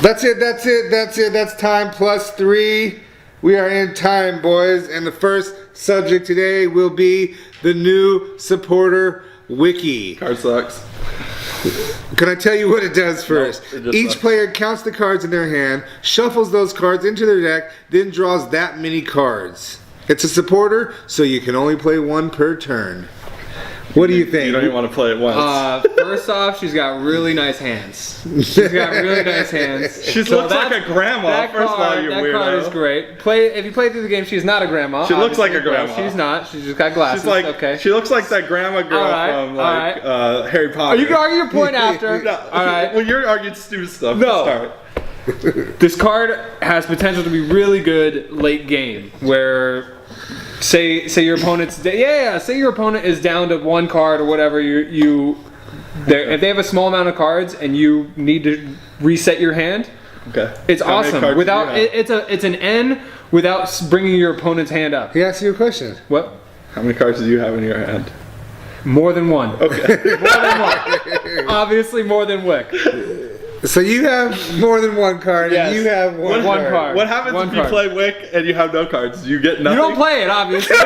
That's it. That's time plus 3. We are in time, boys. And the first subject today will be the new supporter Wicke. Card sucks. Can I tell you what it does first? Nope, Each player counts the cards in their hand, shuffles those cards into their deck, then draws that many cards. It's a supporter, so you can only play one per turn. What do you think? You don't even want to play it once. First off, she's got really nice hands. She's got really nice hands. She looks like a grandma. First of all, you weirdo. That card is great. If you play through the game, she's not a grandma. She looks like a grandma. She's not. She's just got glasses. She's like, okay. She looks like that grandma girl from Harry Potter. You can argue your point after. No, all right. Well, you're arguing stupid stuff. No. Start. This card has potential to be really good late game, where say your opponent's say your opponent is down to 1 card or whatever. If they have a small amount of cards and you need to reset your hand, okay, it's awesome. It's an N without bringing your opponent's hand up. He asked you a question. What? How many cards do you have in your hand? More than 1. Okay. More than 1. Obviously more than Wick. So you have more than 1 card, yes. and you have one card. What happens if you play Wick and you have no cards? You get nothing? You don't play it, obviously.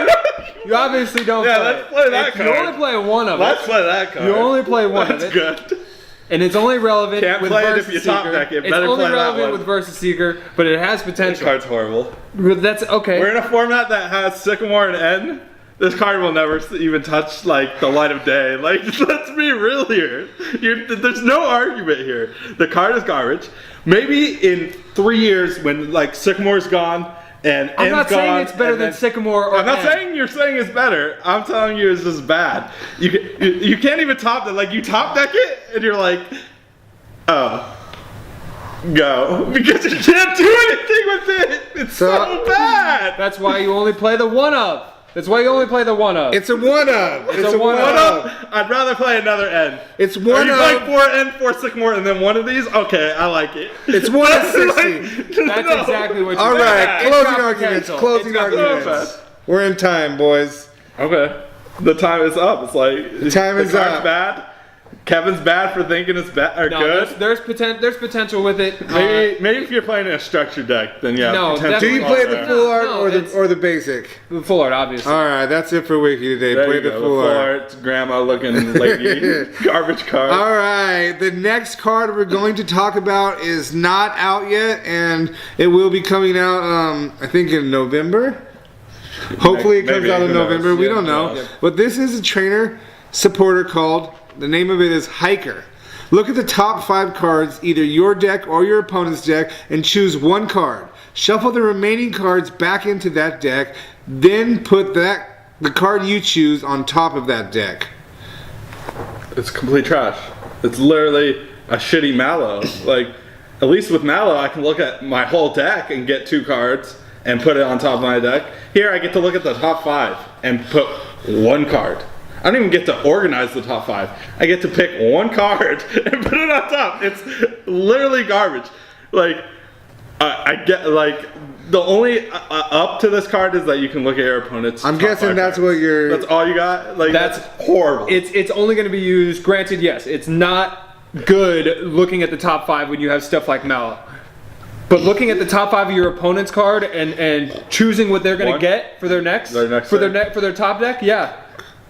You obviously don't play it. Yeah, let's play that card. You only play one of it. Let's play that card. You only play one of That's it. good. And it's only relevant Can't with play it Versus if you Seeker. top deck it. It's Better only play that relevant one. with Versus Seeker, but it has This potential. card's horrible. But that's okay. We're in a format that has Sycamore and N. This card will never even touch like the light of day. Like, let's be real here. There's no argument here. The card is garbage. Maybe in 3 years when like Sycamore's gone and I'm N's not gone, saying it's better than Sycamore or I'm not N. saying you're saying it's better. I'm telling you it's just bad. You can't even top that. Like, you top deck it and you're like, oh, go, because you can't do anything with it. It's so bad. That's why you only play the one of. That's why you only play the one of. It's a one of. It's a one of. I'd rather play another N. It's one Are you of. playing 4 N, 4 Sycamore, and then one of these? Okay, I like it. It's one of 60. That's exactly what you All right, It's closing got arguments. potential. Closing It's got arguments. potential. We're in time, boys. Okay. The time is up. It's like the time is card's up. bad. Kevin's bad for thinking it's bad or good. There's potential with it. Maybe if you're playing in a structured deck, then yeah. No, potential Do you is play there. the full art No, or the basic? the full art, obviously. All right, that's it for Wiki today. There Play you the go, full art. art, grandma looking lady, garbage card. All right, the next card we're going to talk about is not out yet, and it will be coming out, I think, in November. Hopefully, it comes Maybe, out in who knows? November. We Yeah, don't know, yeah. but this is a trainer supporter called. The name of it is Hiker. Look at the top 5 cards, either your deck or your opponent's deck, and choose 1 card. Shuffle the remaining cards back into that deck, then put the card you choose on top of that deck. It's complete trash. It's literally a shitty Mallow. Like, at least with Mallow, I can look at my whole deck and get 2 cards and put it on top of my deck. Here, I get to look at the top 5 and put 1 card. I don't even get to organize the top 5. I get to pick 1 card and put it on top. It's literally garbage. Like, I get, like, the only up to this card is that you can look at your opponent's I'm top guessing 5 that's cards. what you're. That's all you got? Like, that's horrible. It's only going to be used. Granted, yes, it's not good looking at the top 5 when you have stuff like Mallow. But looking at the top 5 of your opponent's card and choosing what they're going to get for their next for their top deck,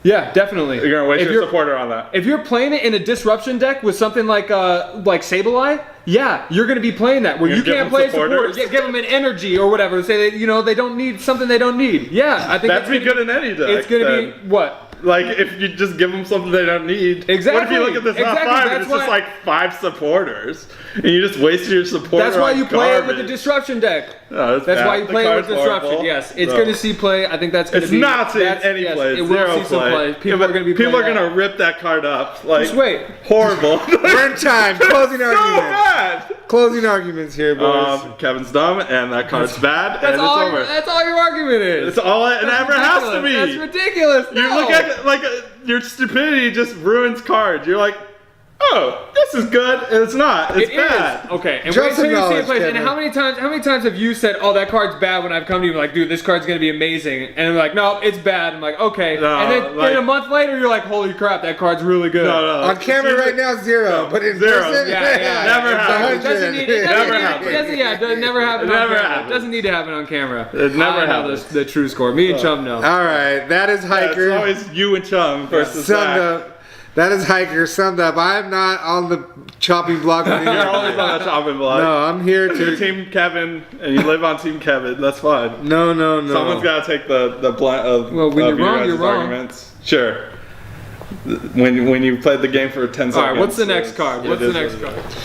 yeah, definitely. You're gonna waste your supporter on that. If you're playing it in a disruption deck with something like Sableye, yeah, you're gonna be playing that where you can't play supporters. Yeah, give them an energy or whatever. Say that they don't need something they don't need. Yeah, I think that'd be good in any deck. It's gonna be what. Like, if you just give them something they don't need. Exactly. What if you look at this top 5 and it's just like 5 supporters, and you just wasted your supporter? That's why you play it with the garbage. disruption deck. No, that's why you The play it with card's disruption. horrible. Yes, it's No. going to see play. I think that's going to It's be. not seeing any yes, play. It will Zero see some play. People Yeah, are going to be. People are playing going to rip that card up. Like, Just wait. Horrible. We're in time. Closing so arguments. bad. Closing arguments here, boys. Kevin's dumb, and that card's bad, and it's over. That's all your argument is. It's all it ever has to be. That's ridiculous. You look at it like your stupidity just ruins cards. You're like, oh, this is good. And it's not. It's It bad. is. Okay, and Drop wait till some you see knowledge, it play. And Kevin. how many times have you said, "Oh, that card's bad," when I've come to you like, "Dude, this card's gonna be amazing," and I'm like, "No, it's bad." I'm like, "Okay," No, and then, like- then a month later, you're like, "Holy crap, that card's really good." No. On camera right now, 0, but in Zero. person, Yeah, Never it's happened. 100. It doesn't need. It Never doesn't, happened. it doesn't, yeah, it doesn't never happen. It on never camera. happened. It doesn't need to happen on camera. It never I know happened. the true score. Me and Chum know. All right, that is Yeah, Hiker. it's always you and Chum versus Summed Zach. up. That is Hiker. Summed up. I'm not on the chopping block with you. You're always on that chopping block. No, I'm here You're to. Team Kevin, and you live on Team Kevin. That's fine. No. Someone's got to take the blunt of, Well, when of you're wrong, guys' you're wrong. arguments. Sure. When you played the game for 10 seconds. All right, what's the next it's- card? it What's the is next what it card? is.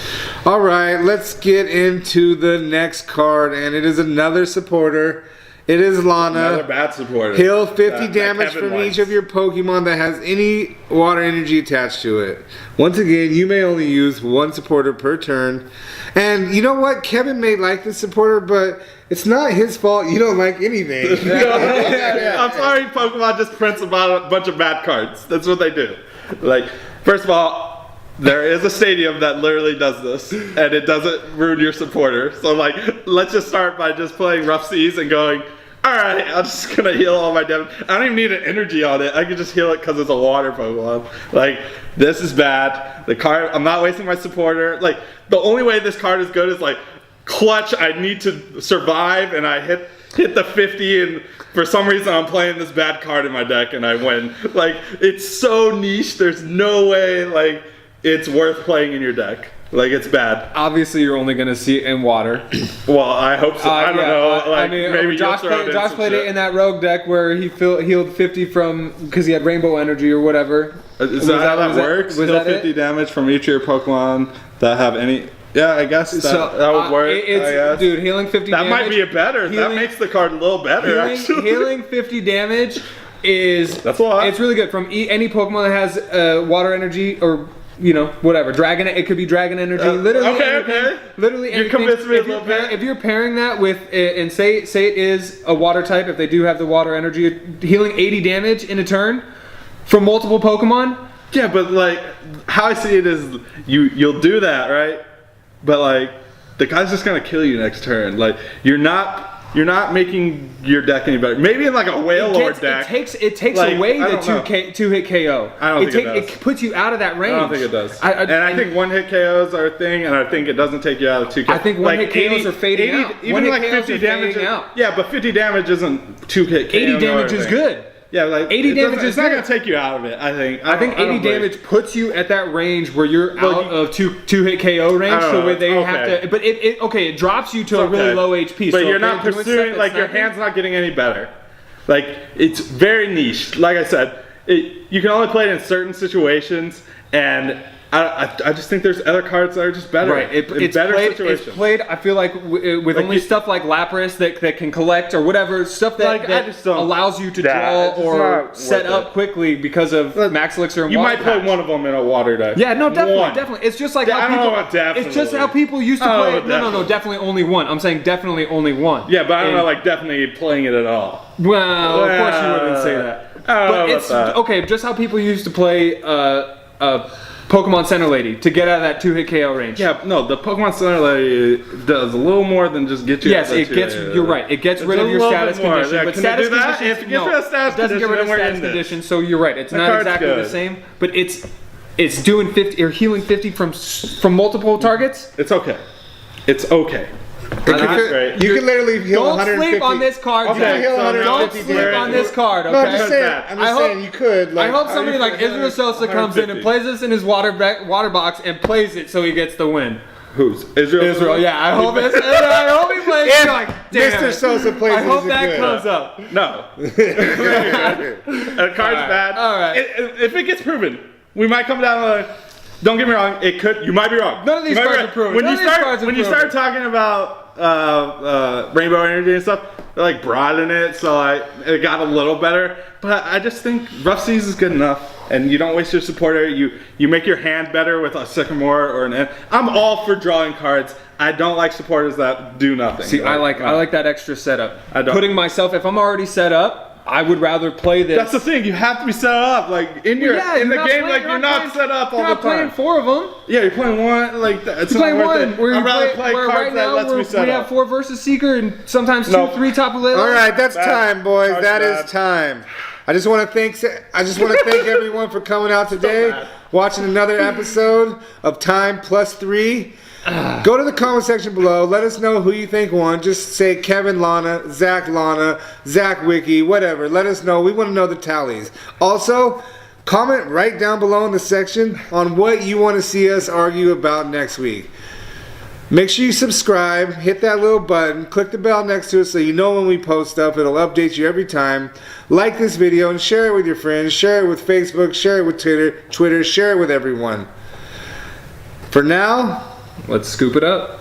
All right, let's get into the next card, and it is another supporter. It is Another Lana. bad supporter. Heal 50 That damage Kevin from likes. each of your Pokemon that has any water energy attached to it. Once again, you may only use one supporter per turn. And you know what? Kevin may like this supporter, but it's not his fault. You don't like anything. I'm sorry, Pokemon just prints about a bunch of bad cards. That's what they do. Like, first of all, there is a stadium that literally does this, and it doesn't ruin your supporter. So, like, let's just start by just playing Rough Seas and going, all right, I'm just gonna heal all my damage. I don't even need an energy on it. I can just heal it because it's a water Pokemon. Like, this is bad. The card, I'm not wasting my supporter. Like, the only way this card is good is like, clutch, I need to survive, and I hit the 50, and for some reason I'm playing this bad card in my deck and I win. Like, it's so niche, there's no way, like, it's worth playing in your deck. Like, it's bad. Obviously, you're only gonna see it in water. Well, I hope so. I don't know. Like, maybe Josh you'll throw in Josh some played shit. it in that rogue deck where he healed 50 from because he had rainbow energy or whatever. Is that how that works? Was Heal that 50 it? damage from each of your Pokemon that have any... Yeah, I guess that would work, I guess. Dude, healing 50 That damage. might be a better. That healing- makes the card a little better, actually. Healing 50 damage is... That's a lot. It's really good. From any Pokemon that has water energy or... You know, whatever. Dragon. It could be dragon energy. Literally. okay, anything, okay. Literally. You anything. convinced me a If you're little bit. If you're pairing that with, and say it is a water type, if they do have the water energy, healing 80 damage in a turn from multiple Pokemon. Yeah, but like, how I see it is, you'll do that, right? But like, the guy's just gonna kill you next turn. Like, you're not making your deck any better. Maybe in like a Whale Lord deck. It takes Like, away I the don't know. two hit KO. I don't think it does. It puts you out of that range. I don't think it does. I and I think one hit KOs are a thing, and I think it doesn't take you out of 2K. I think one hit KOs are fading out. Even One hit like KOs 50 are damage. fading out. Yeah, but 50 damage isn't 2 hit KO. 80 damage is good. Yeah, like 80 it damage doesn't- is It's not good. gonna take you out of it. I think. I think 80 don't believe- damage puts you at that range where you're Well, out of two hit KO range, I don't so know. where they Okay. have to. But it drops you to a really Okay. low HP. But so you're if not they're doing pursuing, stuff like, that's your not- hand's not getting any better. Like, it's very niche. Like I said, you can only play it in certain situations, and I just think there's other cards that are just better. Right, in it's better played. situations. It's played. I feel like with Like only you- stuff like Lapras that can collect or whatever stuff that, Like, I that just don't- allows you to Yeah, draw it's just or not set worth up it. quickly because of Look, Max Elixir and You Water might play Patch. one of them in a water deck. Yeah, no, definitely, One. definitely. It's just like Yeah, how I don't people. know about It's just how definitely. people used to I don't play. know about No, definitely. definitely only one. I'm saying definitely only one. Yeah, but I don't And- know, like, definitely playing it at all. Well, of course you wouldn't say that. I don't know But about it's that. okay. Just how people used to play Pokemon Center Lady to get out of that 2-hit KO range. Yeah, no, the Pokemon Center Lady does a little more than just get you. Yes, out of it that gets. 2. You're right. It gets It's rid a of your little status bit more. condition, Yeah, but can it status do that? conditions. If it gets rid of status it doesn't get rid of condition, then we're status in this. condition. So you're right. It's The not card's exactly the good. same, but it's doing 50 or healing 50 from multiple targets. It's okay. It's okay. You Not could- great. You can literally heal Don't 150. sleep on this card. Okay, Jack. heal so 150 Don't sleep damage. on this card. Okay. No, I'm just saying. that. I'm I just hope- saying you could. Like, I hope somebody like Israel Sosa comes in and plays this in his water box and plays it so he gets the win. Who's Israel? Israel, yeah. I hope it's. I hope he plays. If You're like, damn Mr. it. Sosa plays I it, hope is it that good? comes up. No. A card's bad. all right. If it gets proven, we might come down to. Don't get me wrong. It could. You might be wrong. None of these You might be cards right. are proven. When None you of these start, cards are when you proven. start talking about rainbow energy and stuff, they're like broaden it, so it got a little better. But I just think Rough Seas is good enough, and you don't waste your supporter. You make your hand better with a Sycamore or an. I'm all for drawing cards. I don't like supporters that do nothing. See, I like that extra setup. I don't. Putting myself, if I'm already set up, I would rather play this. That's the thing. You have to be set up. Like in your Yeah, in the you're not game, playing- like you're not playing- set up all You're the not playing time. 4 of them. Yeah, you're playing one. Like it's You're playing not worth one. it. Where I'd rather play where cards right that now lets me set we up. have 4 versus Seeker and sometimes 2, Nope. 3 Tapu Lele. All right, that's Bad. time, boys. Charge That bad. is time. I just want to thank everyone for coming out today, bad. watching another episode of Time Plus 3. Go to the comment section below. Let us know who you think won. Just say Kevin Lana, Zach Wicke, whatever. Let us know. We want to know the tallies. Also, comment right down below in the section on what you want to see us argue about next week. Make sure you subscribe, hit that little button, click the bell next to it so you know when we post stuff. It'll update you every time. Like this video and share it with your friends. Share it with Facebook. Share it with Twitter. Share it with everyone. For now, Let's scoop it up.